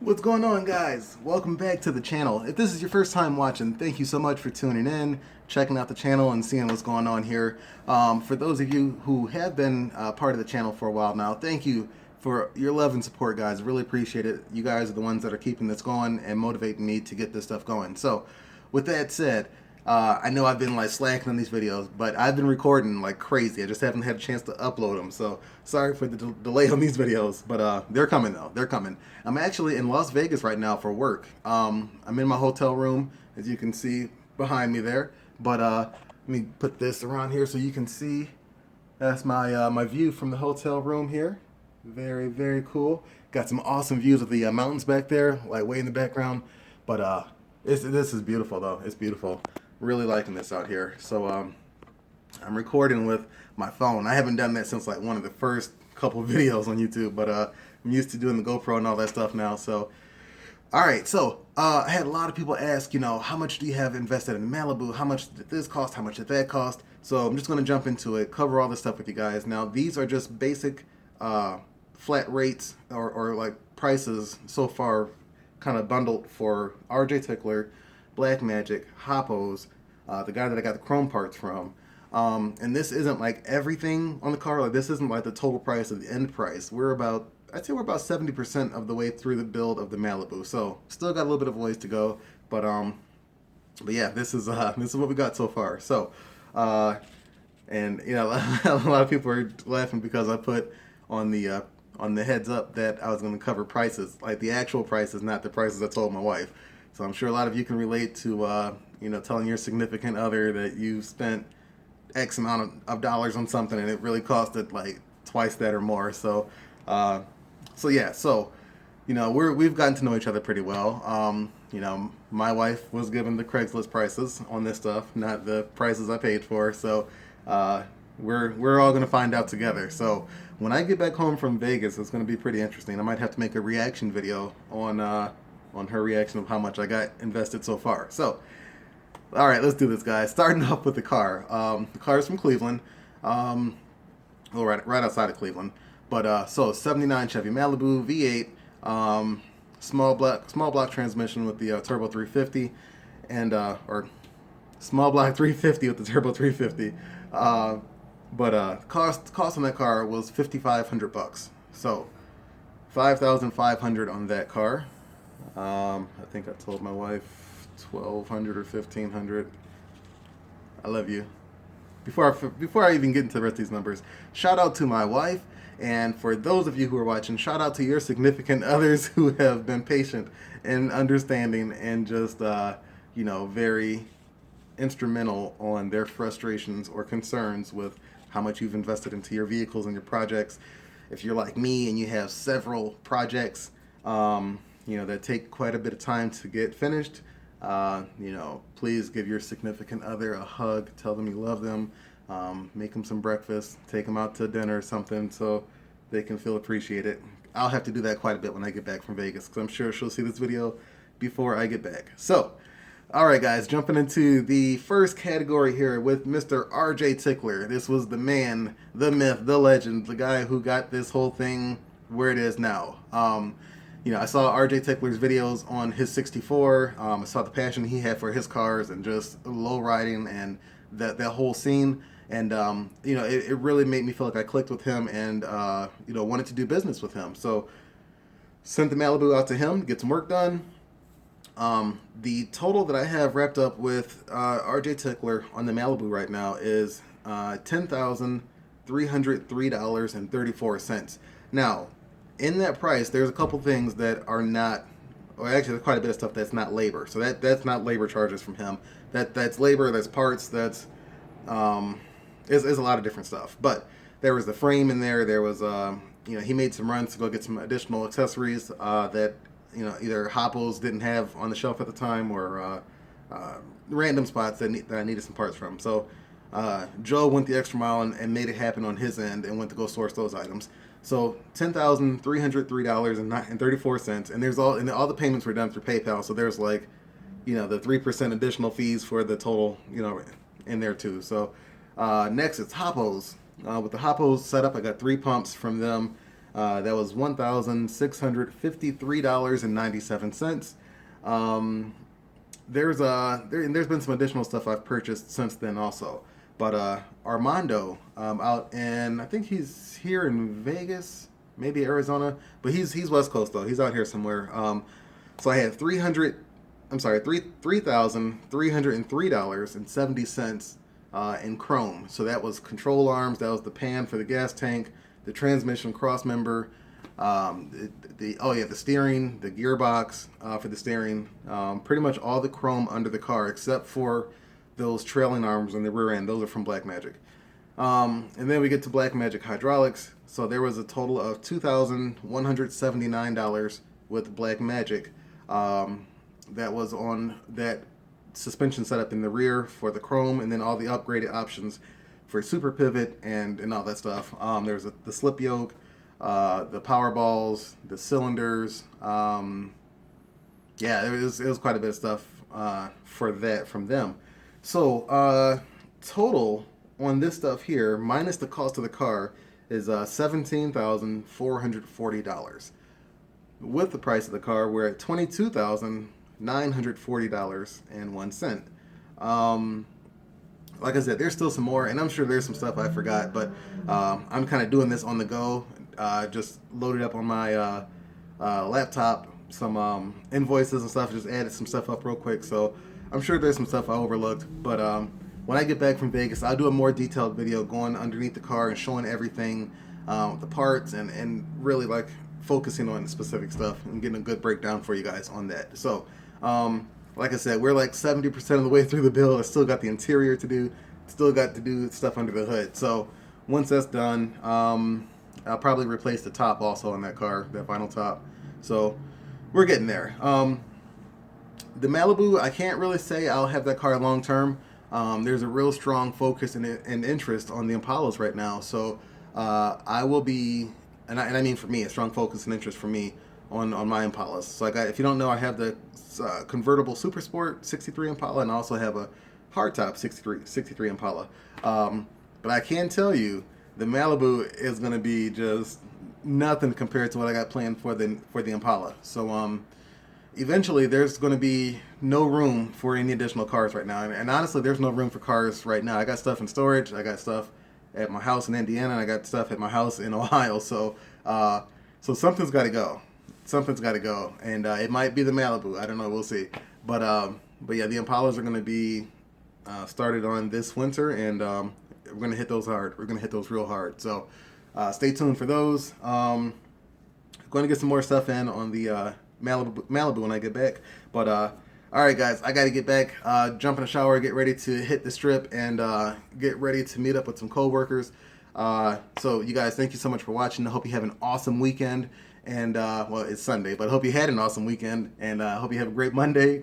What's going on, guys? Welcome back to the channel. If this is your first time watching, thank you so much for tuning in, checking out the channel, and seeing what's going on here. For those of you who have been part of the channel for a while now, thank you for your love and support, guys. Really appreciate it. You guys are the ones that are keeping this going and motivating me to get this stuff going. So, with that said, I know I've been like slacking on these videos, but I've been recording like crazy. I just haven't had a chance to upload them. So sorry for the delay on these videos, but they're coming though. They're coming. I'm actually in Las Vegas right now for work. I'm in my hotel room, as you can see behind me there. But let me put this around here so you can see. That's my my view from the hotel room here. Very, very cool. Got some awesome views of the mountains back there, like way in the background. But this is beautiful though. It's beautiful. Really liking this out here. So I'm recording with my phone. I haven't done that since like one of the first couple of videos on YouTube, but I'm used to doing the GoPro and all that stuff now. So all right, so I had a lot of people ask, how much do you have invested in Malibu? How much did this cost? How much did that cost? So I'm just going to jump into it, cover all this stuff with you guys. Now, these are just basic flat rates or like prices so far, kind of bundled for RJ Tickler, Black Magic, Hoppos, the guy that I got the chrome parts from. And this isn't like everything on the car. Like this isn't like the total price of the end price. I'd say we're about 70% of the way through the build of the Malibu. So still got a little bit of ways to go. But yeah, this is what we got so far. So, and a lot of people are laughing because I put on the heads up that I was going to cover prices, like the actual prices, not the prices I told my wife. So I'm sure a lot of you can relate to telling your significant other that you spent X amount of dollars on something and it really costed like twice that or more. So yeah, so we've gotten to know each other pretty well. My wife was given the Craigslist prices on this stuff, not the prices I paid for. So we're all gonna find out together. So when I get back home from Vegas, it's gonna be pretty interesting. I might have to make a reaction video on her reaction of how much I got invested so far. So all right, let's do this, guys. Starting off with the car. The car is from Cleveland. Well, right outside of Cleveland. But so 79 Chevy Malibu V8, small block transmission with the turbo 350, and or small block 350 with the turbo 350. But cost on that car was $5,500. So 5,500 on that car. I think I told my wife 1,200 or 1,500. I love you. Before I even get into the rest of these numbers, shout out to my wife, and for those of you who are watching, shout out to your significant others who have been patient and understanding and just very instrumental on their frustrations or concerns with how much you've invested into your vehicles and your projects. If you're like me and you have several projects, that take quite a bit of time to get finished. Please give your significant other a hug. Tell them you love them. Make them some breakfast. Take them out to dinner or something so they can feel appreciated. I'll have to do that quite a bit when I get back from Vegas because I'm sure she'll see this video before I get back. So, all right, guys, jumping into the first category here with Mr. RJ Tickler. This was the man, the myth, the legend, the guy who got this whole thing where it is now. I saw RJ Tickler's videos on his 64. I saw the passion he had for his cars and just low riding and that whole scene. And it really made me feel like I clicked with him and wanted to do business with him. So sent the Malibu out to him to get some work done. The total that I have wrapped up with RJ Tickler on the Malibu right now is $10,303.34. Now, in that price, there's a couple things that are not, or actually there's quite a bit of stuff that's not labor. So that's not labor charges from him. That's labor, that's parts, that's is a lot of different stuff. But there was the frame in there. There was he made some runs to go get some additional accessories that either Hoppos didn't have on the shelf at the time or random spots that I needed some parts from. So Joe went the extra mile and made it happen on his end and went to go source those items. So $10,303.34, and there's all the payments were done through PayPal. So there's like, the 3% additional fees for the total, in there too. So next it's Hoppos. With the Hoppos setup, I got 3 pumps from them. That was $1,653.97. There's been some additional stuff I've purchased since then also. But Armando, out in, I think he's here in Vegas, maybe Arizona, but he's West Coast though. He's out here somewhere. So I had $3,303.70 in chrome. So that was control arms, that was the pan for the gas tank, the transmission cross member, the steering, the gearbox for the steering, pretty much all the chrome under the car except for those trailing arms on the rear end. Those are from Blackmagic. And then we get to Blackmagic hydraulics. So there was a total of $2,179 with Blackmagic. That was on that suspension setup in the rear for the chrome, and then all the upgraded options for super pivot and all that stuff. There's the slip yoke, the power balls, the cylinders. Yeah, it was quite a bit of stuff for that from them. So total on this stuff here, minus the cost of the car, is $17,440. With the price of the car, we're at $22,940.01. Like I said, there's still some more, and I'm sure there's some stuff I forgot, but I'm kind of doing this on the go. Just loaded up on my laptop some invoices and stuff, just added some stuff up real quick, so I'm sure there's some stuff I overlooked. But when I get back from Vegas, I'll do a more detailed video going underneath the car and showing everything, the parts, and really like focusing on specific stuff and getting a good breakdown for you guys on that. So like I said, we're like 70% of the way through the build. I still got the interior to do, still got to do stuff under the hood. So once that's done, I'll probably replace the top also on that car, that vinyl top. So we're getting there. The Malibu, I can't really say I'll have that car long term. There's a real strong focus and interest on the Impalas right now. So I will be, and I mean for me, a strong focus and interest for me on my Impalas. So if you don't know, I have the convertible Super Sport 63 Impala, and I also have a hardtop 63 Impala. But I can tell you, the Malibu is going to be just nothing compared to what I got planned for the Impala. So eventually there's going to be no room for any additional cars right now. And honestly, there's no room for cars right now. I got stuff in storage. I got stuff at my house in Indiana, and I got stuff at my house in Ohio. So something's got to go. Something's got to go, and it might be the Malibu. I don't know. We'll see. But yeah, the Impalas are going to be started on this winter, and we're going to hit those hard. We're going to hit those real hard. So stay tuned for those. Going to get some more stuff in on the Malibu when I get back. But all right, guys, I got to get back. Jump in the shower, get ready to hit the strip, and get ready to meet up with some coworkers. So you guys, thank you so much for watching. I hope you have an awesome weekend. And well, it's Sunday, but I hope you had an awesome weekend, and I hope you have a great Monday.